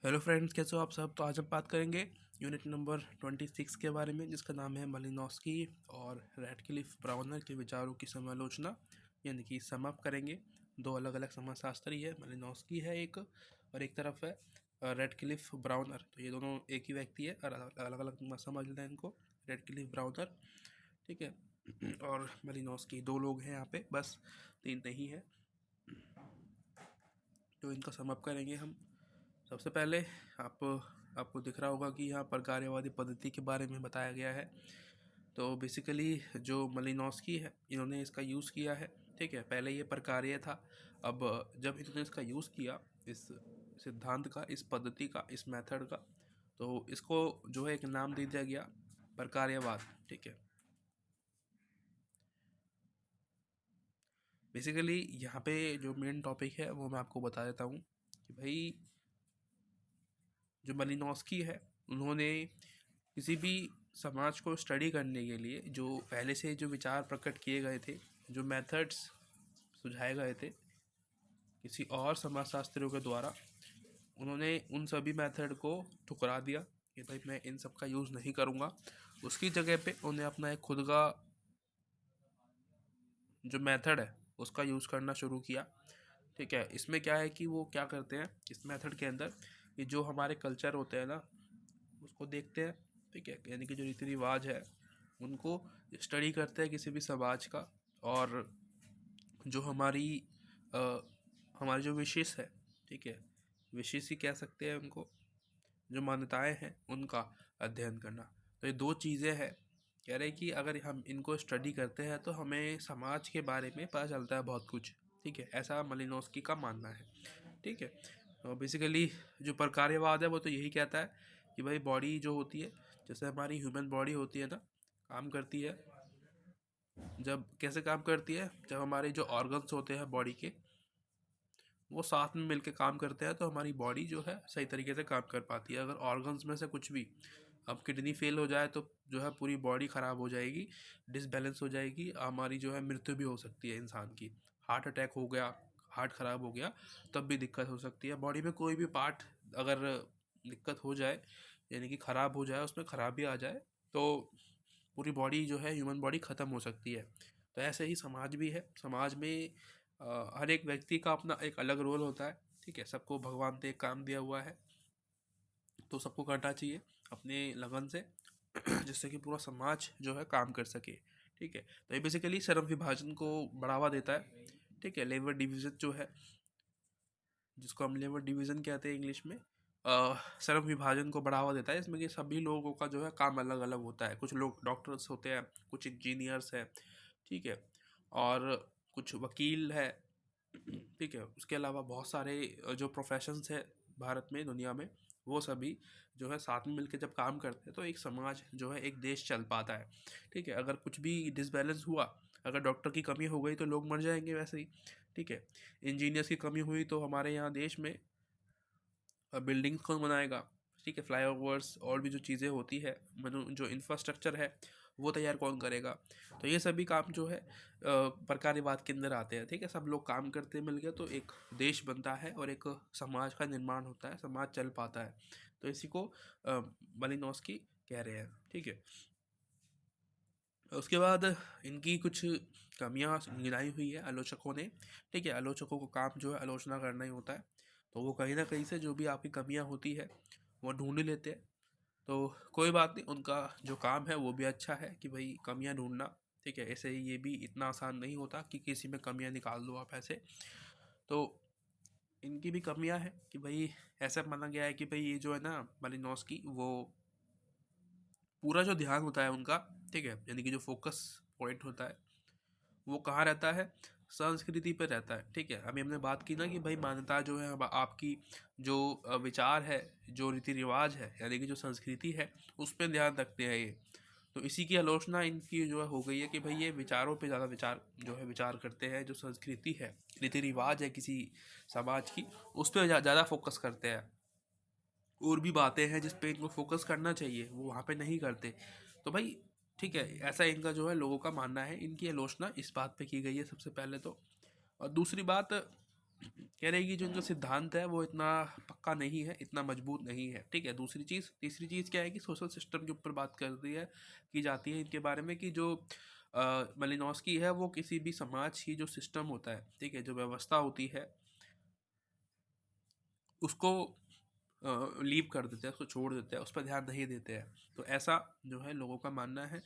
Hello friends, कैसे हो आप सब। तो आज हम बात करेंगे यूनिट नंबर 26 के बारे में, जिसका नाम है मलिनोव्स्की और रैडक्लिफ ब्राउनर के विचारों की समालोचना, यानी कि सम अप करेंगे। दो अलग अलग समाजशास्त्री है, मलिनोव्स्की है एक और एक तरफ है रैडक्लिफ ब्राउनर। तो ये दोनों एक ही व्यक्ति है और अलग अलग समझ लें इनको। रैडक्लिफ ब्राउनर, ठीक है, और मलिनोव्स्की, दो लोग हैं यहाँ पे, बस तीन नहीं है। तो इनका सम अप करेंगे हम। सबसे पहले आप आपको दिख रहा होगा कि यहाँ पर कार्यवादी पद्धति के बारे में बताया गया है। तो बेसिकली जो मलिनोव्स्की है, इन्होंने इसका यूज़ किया है, ठीक है। पहले ये प्रकार्य था, अब जब इन्होंने इसका यूज़ किया, इस सिद्धांत का, इस पद्धति का, इस मेथड का, तो इसको जो है एक नाम दे दिया गया प्रकार्यवाद, ठीक है। बेसिकली यहाँ पे जो मेन टॉपिक है वो मैं आपको बता देता हूँ कि भाई, जो मलिनोव्स्की है, उन्होंने किसी भी समाज को स्टडी करने के लिए जो पहले से जो विचार प्रकट किए गए थे, जो मेथड्स सुझाए गए थे किसी और समाजशास्त्रियों के द्वारा, उन्होंने उन सभी मेथड को ठुकरा दिया कि भाई मैं इन सब का यूज़ नहीं करूँगा। उसकी जगह पे उन्हें अपना एक खुद का जो मेथड है उसका यूज़ करना शुरू किया, ठीक है। इसमें क्या है कि वो क्या करते हैं इस मेथड के अंदर, कि जो हमारे कल्चर होते हैं ना, उसको देखते हैं, ठीक है, यानी कि जो रीति रिवाज है उनको स्टडी करते हैं किसी भी समाज का। और जो अ, हमारी जो विशेष है, ठीक है, विशेष ही कह सकते हैं उनको, जो मान्यताएं हैं उनका अध्ययन करना। तो ये दो चीज़ें हैं। कह रहे हैं कि अगर हम इनको स्टडी करते हैं तो हमें समाज के बारे में पता चलता है बहुत कुछ, ठीक है। ऐसा मलिनोव्स्की का मानना है, ठीक है। तो बेसिकली जो प्रकार्यवाद है वो तो यही कहता है कि भाई बॉडी जो होती है, जैसे हमारी ह्यूमन बॉडी होती है ना, काम करती है। जब कैसे काम करती है, जब हमारे जो ऑर्गन्स होते हैं बॉडी के, वो साथ में मिलके काम करते हैं तो हमारी बॉडी जो है सही तरीके से काम कर पाती है। अगर ऑर्गन्स में से कुछ भी, अब किडनी फेल हो जाए तो जो है पूरी बॉडी ख़राब हो जाएगी, डिसबैलेंस हो जाएगी, हमारी जो है मृत्यु भी हो सकती है इंसान की। हार्ट अटैक हो गया, हार्ट ख़राब हो गया, तब भी दिक्कत हो सकती है। बॉडी में कोई भी पार्ट अगर दिक्कत हो जाए, यानी कि ख़राब हो जाए, उसमें ख़राबी आ जाए, तो पूरी बॉडी जो है, ह्यूमन बॉडी ख़त्म हो सकती है। तो ऐसे ही समाज भी है। समाज में हर एक व्यक्ति का अपना एक अलग रोल होता है, ठीक है। सबको भगवान ने एक काम दिया हुआ है, तो सबको करना चाहिए अपने लगन से, जिससे कि पूरा समाज जो है काम कर सके, ठीक है। तो ये बेसिकली श्रम विभाजन को बढ़ावा देता है, ठीक है। लेबर डिवीजन जो है, जिसको हम लेबर डिवीजन कहते हैं इंग्लिश में, श्रम विभाजन को बढ़ावा देता है। इसमें कि सभी लोगों का जो है काम अलग अलग होता है। कुछ लोग डॉक्टर्स होते हैं, कुछ इंजीनियर्स हैं, ठीक है, और कुछ वकील है, ठीक है। उसके अलावा बहुत सारे जो प्रोफेशंस है भारत में, दुनिया में, वो सभी जो है साथ में मिलकर जब काम करते हैं तो एक समाज जो है, एक देश चल पाता है, ठीक है। अगर कुछ भी डिसबैलेंस हुआ, अगर डॉक्टर की कमी हो गई तो लोग मर जाएंगे वैसे ही, ठीक है। इंजीनियर्स की कमी हुई तो हमारे यहाँ देश में बिल्डिंग्स कौन बनाएगा, ठीक है। फ्लाईओवर्स और भी जो चीज़ें होती है, मतलब जो इंफ्रास्ट्रक्चर है, वो तैयार कौन करेगा। तो ये सभी काम जो है प्रकार्यवाद के अंदर आते हैं, ठीक है। सब लोग काम करते मिल गए तो एक देश बनता है और एक समाज का निर्माण होता है, समाज चल पाता है। तो इसी को मलिनोव्स्की कह रहे हैं, ठीक है। उसके बाद इनकी कुछ कमियां गिनाई हुई है आलोचकों ने, ठीक है। आलोचकों को काम जो है आलोचना करना ही होता है, तो वो कहीं ना कहीं से जो भी आपकी कमियां होती है वो ढूंढ ही लेते हैं। तो कोई बात नहीं, उनका जो काम है वो भी अच्छा है कि भाई कमियां ढूंढना, ठीक है। ऐसे ही ये भी इतना आसान नहीं होता कि किसी में कमियां निकाल दो आप ऐसे। तो इनकी भी कमियां हैं कि भाई, ऐसा माना गया है कि भाई ये जो है ना मालिनोव्स्की, वो पूरा जो ध्यान होता है उनका, ठीक है, यानी कि जो फोकस पॉइंट होता है वो कहाँ रहता है, संस्कृति पे रहता है, ठीक है। अभी हमने बात की ना कि भाई मान्यता जो है आपकी, जो विचार है, जो रीति रिवाज है, यानी कि जो संस्कृति है, उस पर ध्यान रखते हैं ये। तो इसी की आलोचना इनकी जो है हो गई है कि भाई ये विचारों पे ज़्यादा विचार जो है विचार करते हैं, जो संस्कृति है, रीति रिवाज है किसी समाज की, उस पर ज़्यादा फोकस करते हैं। और भी बातें हैं जिस पे इनको फोकस करना चाहिए वो वहाँ पे नहीं करते। तो भाई ठीक है, ऐसा इनका जो है लोगों का मानना है। इनकी आलोचना इस बात पे की गई है सबसे पहले तो। और दूसरी बात, कह रहे हैं कि जो इनका सिद्धांत है वो इतना पक्का नहीं है, इतना मजबूत नहीं है, ठीक है। तीसरी चीज़ क्या है कि सोशल सिस्टम के ऊपर बात कर रही है, की जाती है इनके बारे में, कि जो मलिनोस्की है वो किसी भी समाज की जो सिस्टम होता है, ठीक है, जो व्यवस्था होती है उसको लीव कर देते हैं, उसको छोड़ देते हैं, उस पर ध्यान नहीं देते हैं। तो ऐसा जो है लोगों का मानना है,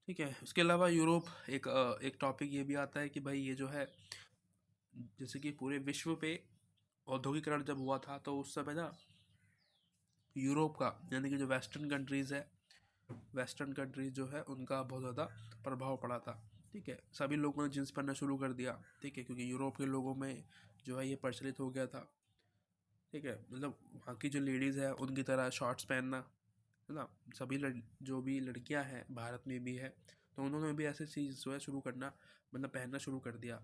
ठीक है। उसके अलावा यूरोप, एक टॉपिक ये भी आता है कि भाई ये जो है, जैसे कि पूरे विश्व पे औद्योगिकरण जब हुआ था तो उस समय ना यूरोप का, यानी कि जो वेस्टर्न कंट्रीज़ है, वेस्टर्न कंट्रीज जो है उनका बहुत ज़्यादा प्रभाव पड़ा था, ठीक है। सभी लोगों ने जींस पहनना शुरू कर दिया, ठीक है, क्योंकि यूरोप के लोगों में जो है ये प्रचलित हो गया था, ठीक है। मतलब वहाँ की जो लेडीज़ है उनकी तरह शॉर्ट्स पहनना, है ना। जो भी लड़कियां हैं भारत में भी है, तो उन्होंने भी ऐसी चीज़ जो है शुरू करना, मतलब पहनना शुरू कर दिया।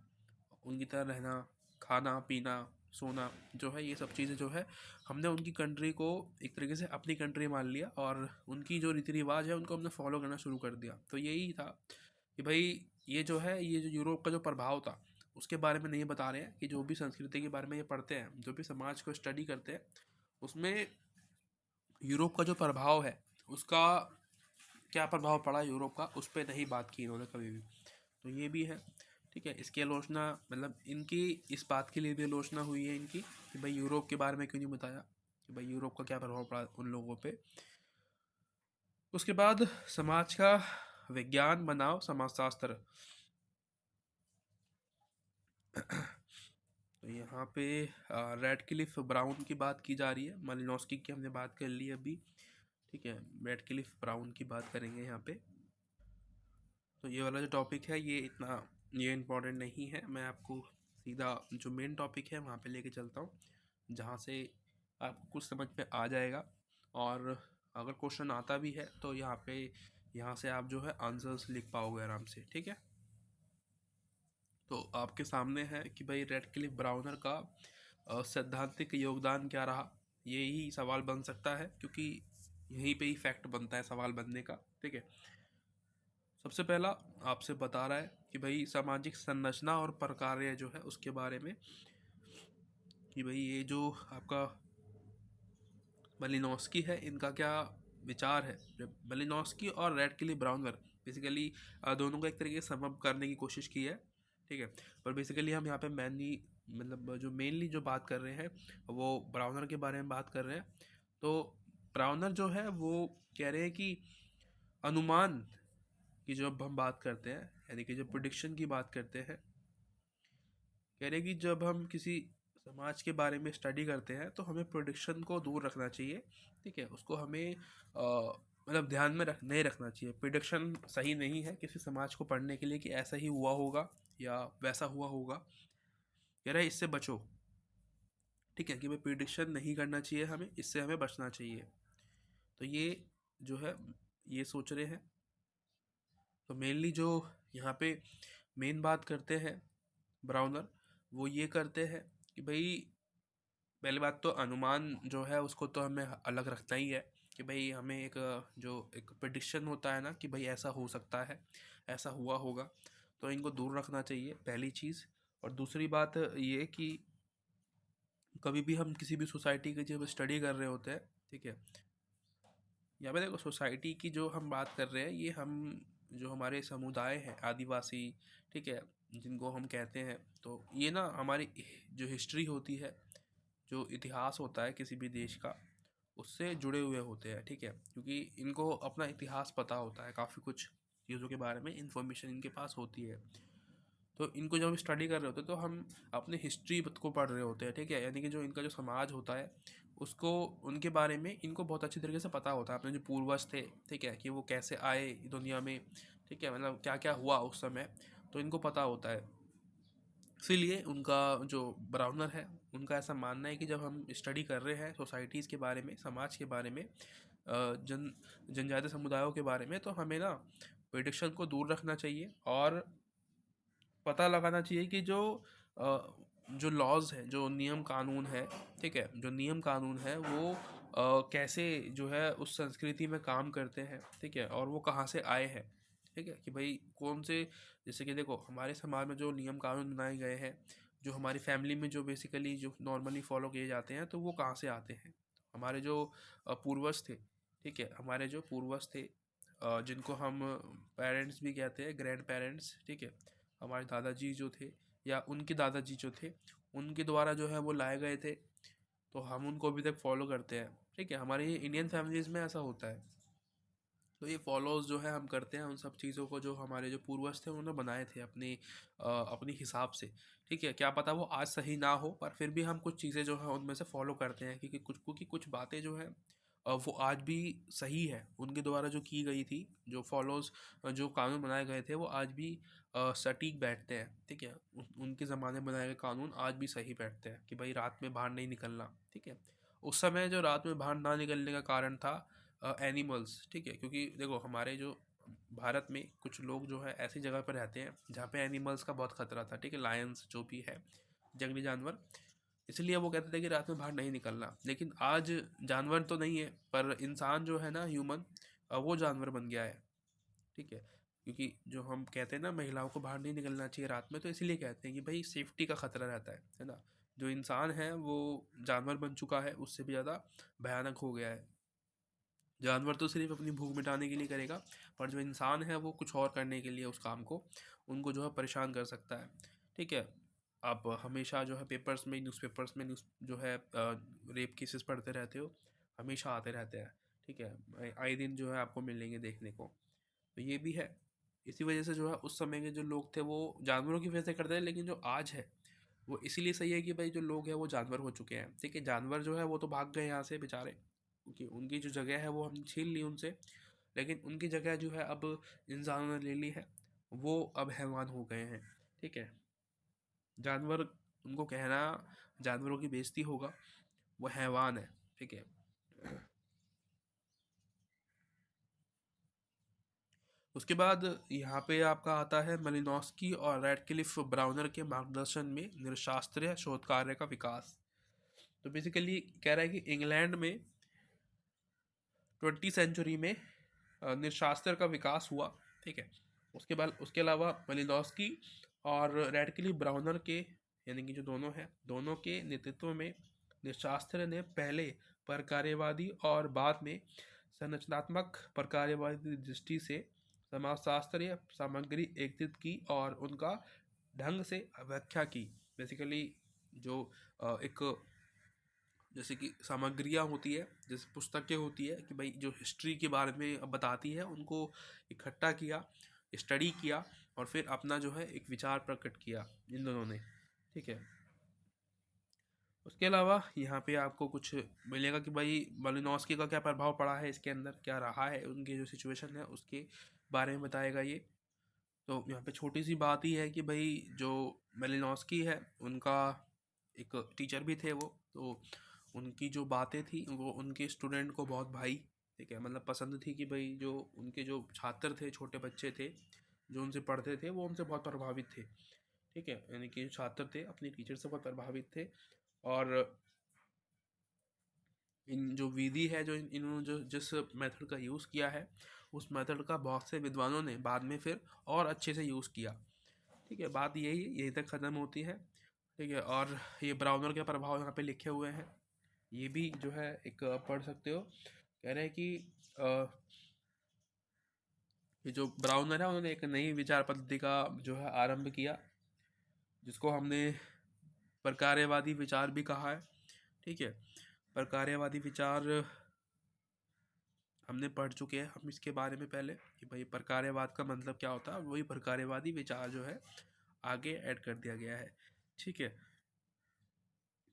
उनकी तरह रहना, खाना पीना, सोना, जो है ये सब चीज़ें जो है हमने उनकी कंट्री को एक तरीके से अपनी कंट्री मान लिया, और उनकी जो रीति रिवाज है उनको हमने फॉलो करना शुरू कर दिया। तो यही था कि भाई ये जो है, ये जो यूरोप का जो प्रभाव था उसके बारे में नहीं बता रहे हैं, कि जो भी संस्कृति के बारे में ये पढ़ते हैं, जो भी समाज को स्टडी करते हैं, उसमें यूरोप का जो प्रभाव है उसका क्या प्रभाव पड़ा यूरोप का, उस पर नहीं बात की इन्होंने कभी भी। तो ये भी है, ठीक है। इसकी आलोचना, मतलब इनकी इस बात के लिए भी आलोचना हुई है इनकी, कि भाई यूरोप के बारे में क्यों नहीं बताया, कि भाई यूरोप का क्या प्रभाव पड़ा उन लोगों पे। उसके बाद समाज का विज्ञान बनाओ समाजशास्त्र। तो यहाँ पे रेडक्लिफ ब्राउन की बात की जा रही है, मालिनोस्की की हमने बात कर ली अभी, ठीक है। रेडक्लिफ ब्राउन की बात करेंगे यहाँ पे। तो ये वाला जो टॉपिक है ये इम्पोर्टेंट नहीं है, मैं आपको सीधा जो मेन टॉपिक है वहाँ पे लेके चलता हूँ, जहाँ से आपको कुछ समझ में आ जाएगा। और अगर क्वेश्चन आता भी है तो यहाँ से आप जो है आंसर्स लिख पाओगे आराम से, ठीक है। तो आपके सामने है कि भाई रेडक्लिफ ब्राउनर का सैद्धांतिक योगदान क्या रहा, यही सवाल बन सकता है, क्योंकि यहीं पे ही फैक्ट बनता है सवाल बनने का, ठीक है। सबसे पहला आपसे बता रहा है कि भाई सामाजिक संरचना और प्रकार्य जो है उसके बारे में, कि भाई ये जो आपका मलिनोस्की है इनका क्या विचार है। मलिनोस्की और रेडक्लिफ ब्राउनर बेसिकली दोनों को एक तरीके से सम अप करने की कोशिश की है, ठीक है। पर बेसिकली हम यहाँ पे मेनली जो बात कर रहे हैं वो ब्राउनर के बारे में बात कर रहे हैं। तो ब्राउनर जो है वो कह रहे हैं कि अनुमान की जब हम बात करते हैं, यानी कि जब प्रिडिक्शन की बात करते हैं, कह रहे हैं कि जब हम किसी समाज के बारे में स्टडी करते हैं तो हमें प्रिडिक्शन को दूर रखना चाहिए, ठीक है। उसको हमें मतलब ध्यान में नहीं रखना चाहिए। प्रिडिक्शन सही नहीं है किसी समाज को पढ़ने के लिए, कि ऐसा ही हुआ होगा या वैसा हुआ होगा, कह रहे हैं इससे बचो, ठीक है। कि भाई प्रिडिक्शन नहीं करना चाहिए हमें, इससे हमें बचना चाहिए। तो ये जो है ये सोच रहे हैं। तो मेनली जो यहाँ पे मेन बात करते हैं ब्राउनर, वो ये करते हैं कि भाई पहली बात तो अनुमान जो है उसको तो हमें अलग रखना ही है, कि भाई हमें जो एक प्रिडिक्शन होता है ना, कि भाई ऐसा हो सकता है, ऐसा हुआ होगा, तो इनको दूर रखना चाहिए, पहली चीज़। और दूसरी बात ये कि कभी भी हम किसी भी सोसाइटी की जब स्टडी कर रहे होते हैं, ठीक है, यहाँ पे देखो सोसाइटी की जो हम बात कर रहे हैं, ये हम जो हमारे समुदाय हैं आदिवासी, ठीक है, जिनको हम कहते हैं, तो ये ना हमारी जो हिस्ट्री होती है, जो इतिहास होता है किसी भी देश का, उससे जुड़े हुए होते हैं, ठीक है। क्योंकि इनको अपना इतिहास पता होता है, काफ़ी कुछ चीज़ों के बारे में इंफॉर्मेशन इनके पास होती है। तो इनको जब स्टडी कर रहे होते हैं तो हम अपने हिस्ट्री को पढ़ रहे होते हैं, ठीक है। यानी कि जो इनका जो समाज होता है उसको, उनके बारे में इनको बहुत अच्छी तरीके से पता होता है, अपने जो पूर्वज थे, ठीक है, कि वो कैसे आए दुनिया में, ठीक है, मतलब क्या क्या हुआ उस समय, तो इनको पता होता है। इसीलिए उनका जो ब्राउनर है उनका ऐसा मानना है कि जब हम स्टडी कर रहे हैं सोसाइटीज़ के बारे में, समाज के बारे में, जनजातीय समुदायों के बारे में, तो हमें ना प्रिडिक्शन को दूर रखना चाहिए, और पता लगाना चाहिए कि जो लॉज है, जो नियम कानून है, ठीक है, जो नियम कानून है वो कैसे जो है उस संस्कृति में काम करते हैं, ठीक है, और वो कहाँ से आए हैं, ठीक है। कि भाई कौन से, जैसे कि देखो हमारे समाज में जो नियम कानून बनाए गए हैं जो हमारी फैमिली में जो बेसिकली जो नॉर्मली फॉलो किए जाते हैं, तो वो कहाँ से आते हैं? हमारे जो पूर्वज थे, ठीक है, हमारे जो पूर्वज थे, जिनको हम पेरेंट्स भी कहते हैं, ग्रैंड पेरेंट्स, ठीक है, हमारे दादाजी जो थे या उनके दादाजी जो थे, उनके द्वारा जो है वो लाए गए थे, तो हम उनको अभी तक फॉलो करते हैं। ठीक है, हमारी इंडियन फैमिलीज़ में ऐसा होता है। तो ये फॉलोज जो है हम करते हैं उन सब चीज़ों को जो हमारे जो पूर्वज थे उन्होंने बनाए थे अपनी अपनी हिसाब से। ठीक है, क्या पता वो आज सही ना हो, पर फिर भी हम कुछ चीज़ें जो है उनमें से फॉलो करते हैं, क्योंकि कुछ बातें जो है वो आज भी सही है, उनके द्वारा जो की गई थी, जो फॉलोज, जो कानून बनाए गए थे वो आज भी सटीक बैठते हैं। ठीक है, उनके ज़माने में बनाए गए कानून आज भी सही बैठते हैं कि भाई रात में बाहर नहीं निकलना। ठीक है, उस समय जो रात में बाहर ना निकलने का कारण था एनिमल्स। ठीक है, क्योंकि देखो हमारे जो भारत में कुछ लोग जो है ऐसी जगह पर रहते हैं जहाँ पे एनिमल्स का बहुत खतरा था। ठीक है, लायंस जो भी है, जंगली जानवर, इसलिए वो कहते थे कि रात में बाहर नहीं निकलना। लेकिन आज जानवर तो नहीं है, पर इंसान जो है ना, ह्यूमन, वो जानवर बन गया है। ठीक है, क्योंकि जो हम कहते हैं ना महिलाओं को बाहर नहीं निकलना चाहिए रात में, तो इसीलिए कहते हैं कि भाई सेफ्टी का खतरा रहता है ना। जो इंसान है वो जानवर बन चुका है, उससे भी ज़्यादा भयानक हो गया है। जानवर तो सिर्फ अपनी भूख मिटाने के लिए करेगा, पर जो इंसान है वो कुछ और करने के लिए उस काम को, उनको जो है परेशान कर सकता है। ठीक है, आप हमेशा जो है पेपर्स में, न्यूज़पेपर्स में न्यूज़ जो है रेप केसेस पढ़ते रहते हो, हमेशा आते रहते हैं। ठीक है, आए दिन जो है आपको मिलेंगे देखने को। तो ये भी है, इसी वजह से जो है उस समय के जो लोग थे वो जानवरों की वजह से करते हैं, लेकिन जो आज है वो इसीलिए सही है कि भाई जो लोग हैं वो जानवर हो चुके हैं। ठीक है, जानवर जो है वो तो भाग गए यहाँ से बेचारे, क्योंकि उनकी जो जगह है वो हम छीन ली उनसे, लेकिन उनकी जगह जो है अब इंसानों ने ले ली है, वो अब हैवान हो गए हैं। ठीक है, जानवर, उनको कहना जानवरों की बेइज्जती होगा, वो हैवान है। ठीक है, उसके बाद यहाँ पे आपका आता है मलिनोस्की और रैडक्लिफ ब्राउनर के मार्गदर्शन में निरशास्त्रीय शोध कार्य का विकास। तो बेसिकली कह रहा है कि इंग्लैंड में 20 सेंचुरी में निशास्त्र का विकास हुआ। ठीक है, उसके बाद उसके अलावा मलिनोस्की और रैडक्लिफ ब्राउनर के, यानी कि जो दोनों हैं, दोनों के नेतृत्व में निशास्त्र ने पहले प्रकार्यवादी और बाद में संरचनात्मक प्रकार्यवादी दृष्टि से समाजशास्त्रीय सामग्री एकत्रित की और उनका ढंग से व्याख्या की। बेसिकली जो एक, जैसे कि सामग्रियाँ होती है, जैसे पुस्तकें होती है कि भाई जो हिस्ट्री के बारे में बताती है, उनको इकट्ठा किया, स्टडी किया, और फिर अपना जो है एक विचार प्रकट किया इन दोनों ने। ठीक है, उसके अलावा यहाँ पे आपको कुछ मिलेगा कि भाई मालिनोस्की का क्या प्रभाव पड़ा है इसके अंदर, क्या रहा है, उनकी जो सिचुएशन है उसके बारे में बताएगा ये। तो यहाँ पे छोटी सी बात ही है कि भाई जो मेलिनोस्की है उनका एक टीचर भी थे वो, तो उनकी जो बातें थी वो उनके स्टूडेंट को बहुत भाई। ठीक है, मतलब पसंद थी कि भाई जो उनके जो छात्र थे, छोटे बच्चे थे जो उनसे पढ़ते थे, वो उनसे बहुत प्रभावित थे। ठीक है, यानी कि जो छात्र थे अपने टीचर से बहुत प्रभावित थे। और इन जो विधि है, जो इन्होंने जो जिस मेथड का यूज़ किया है, उस मेथड का बहुत से विद्वानों ने बाद में फिर और अच्छे से यूज़ किया। ठीक है, बात यही तक ख़त्म होती है। ठीक है, और ये ब्राउनर के प्रभाव यहाँ पे लिखे हुए हैं, ये भी जो है एक पढ़ सकते हो। कह रहे हैं कि ये जो ब्राउनर है उन्होंने एक नई विचार पद्धति का जो है आरंभ किया, जिसको हमने प्रकार्यवादी विचार भी कहा है। ठीक है, प्रकार्यवादी विचार हमने पढ़ चुके हैं हम इसके बारे में पहले कि भाई प्रकार्यवाद का मतलब क्या होता है, वही प्रकार्यवादी विचार जो है आगे ऐड कर दिया गया है। ठीक है,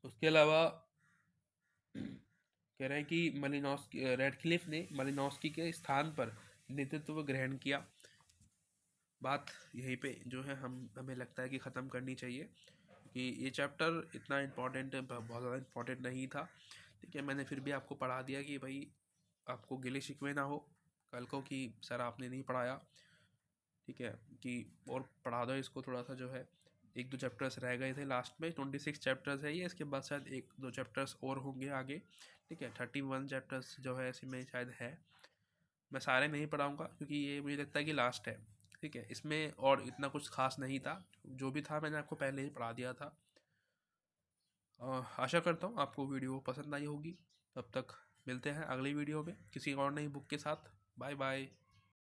उसके अलावा कह रहे हैं कि मलिनोस्की, रेडक्लिफ ने मलिनोस्की के स्थान पर नेतृत्व ग्रहण किया। बात यहीं पे जो है हमें लगता है कि ख़त्म करनी चाहिए, कि ये चैप्टर इतना इम्पोर्टेंट, बहुत ज़्यादा इम्पोर्टेंट नहीं था। ठीक है, मैंने फिर भी आपको पढ़ा दिया कि भाई आपको गिले शिकवे ना हो कल को कि सर आपने नहीं पढ़ाया। ठीक है, कि और पढ़ा दो इसको थोड़ा सा, जो है एक दो चैप्टर्स रह गए थे लास्ट में, 26 चैप्टर्स है ये, इसके बाद शायद एक दो चैप्टर्स और होंगे आगे। ठीक है, 31 चैप्टर्स जो है इसमें शायद है। मैं सारे नहीं पढ़ाऊँगा क्योंकि ये मुझे लगता है कि लास्ट है। ठीक है, इसमें और इतना कुछ खास नहीं था, जो भी था मैंने आपको पहले ही पढ़ा दिया था। आशा करता हूँ आपको वीडियो पसंद आई होगी। तब तक मिलते हैं अगली वीडियो में किसी और नई बुक के साथ। Bye bye.